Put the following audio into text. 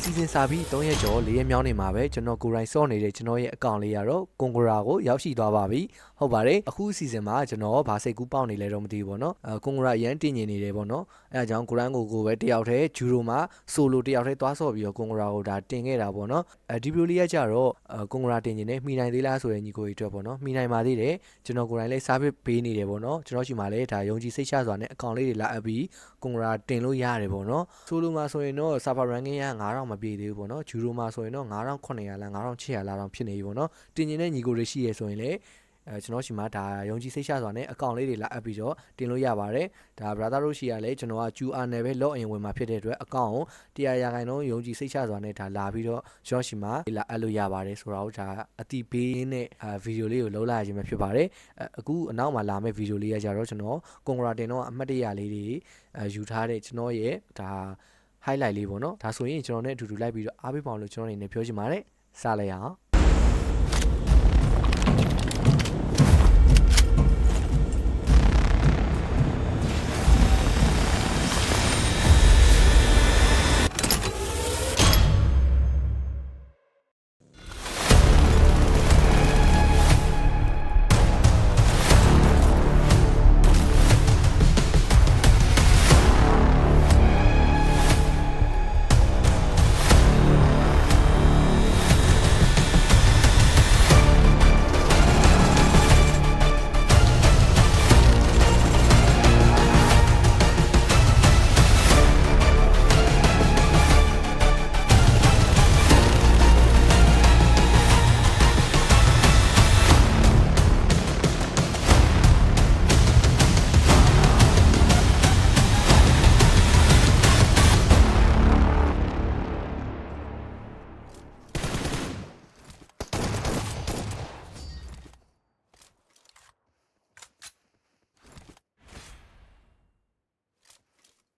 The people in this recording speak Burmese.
စီစဉ်စာပြီး3ရက်ကျော်4ရက်မြောင်းနေမှာပဲကျွန်တော်ကိုယ်တိုင်စော့နေတဲ့ကျွန်တော်ရဲ့အကောင့်လေးရတော့ကွန်ဂရာကိုရောက်ရှိသွားပါပြီဟုတ်ပါတယ်အခုအစီအစဉ်မှာကျွန်တော်ဗာစိတ်ကူးပေါက်နေလဲတော့မသိဘူးပေါ့နော်ကွန်ဂရာရန်တင်နေနေတယ်ပေါ့နော်အဲအကြောင်းကိုရန်ကိုပဲတယောက်တည်းဂျူရိုမှာဆိုလိုတယောက်တည်းသွားဆော့ပြီးတော့ကွန်ဂရာကိုဒါတင်ခဲ့တာပေါ့နော်ဒီဗီဒီယိုလေးကကြတော့ကွန်ဂရာတင်နေတယ်မိနိုင်သေးလားဆိုတဲ့ညီကိုကြီးအတွက်ပေါ့နော်မိနိုင်ပါသေးတယ်ကျွန်တော်ကိုယ်တိုင်လည်းစားပေးနေတယ်ပေါ့နော်ကျွန်တော်ရှိမှလည်းဒါယုံကြည်စိတ်ချစွာနဲ့အကောင့်လေးတွေလာအပ်ပြီးကွန်ဂရာတင်လို့ရတယ်ပေါ့နော်ဆိုလိုမှာဆိုရင်တော့ server ranking က9000မပြည့်သေးဘူးပေါ့နော်ဂျူရိုမှာဆိုရင်တော့9900လား9600လားတော့ဖြစ်နေပြီပေါ့နော်တင်ကျင်တဲ့ညီကိုတွေရှိရဆိုရင်လည်းကျွန်တော်ရှိမှဒါယုံကြည်စိတ်ချစွာနဲ့အကောင့်လေးတွေလာအပ်ပြီးတော့တင်လို့ရပါတယ်ဒါ brother တို့ရှိရလဲကျွန်တော်က QR နဲ့ပဲ log in ဝင်มาဖြစ်တဲ့အတွက်အကောင့်ကို100%ယုံကြည်စိတ်ချစွာနဲ့ဒါလာပြီးတော့ကျွန်တော်ရှိမှလာအပ်လို့ရပါတယ်ဆိုတော့ဒါအတိပေးနဲ့ဗီဒီယိုလေးကိုလုံးလာခြင်းပဲဖြစ်ပါတယ်အခုအနောက်မှာလာမယ့်ဗီဒီယိုလေးကကြတော့ကျွန်တော်ကွန်ဂရာတင်တော့အမှတ်တရလေးတွေယူထားတဲ့ကျွန်တော်ရဲ့ဒါ highlight လေးပေါ့နော်ဒါဆိုရင်ကျွန်တော်နဲ့အတူတူလိုက်ပြီးတော့အားပေးပါအောင်လို့ကျွန်တော်အနေနဲ့ပြောချင်ပါတယ်စလိုက်ရအောင်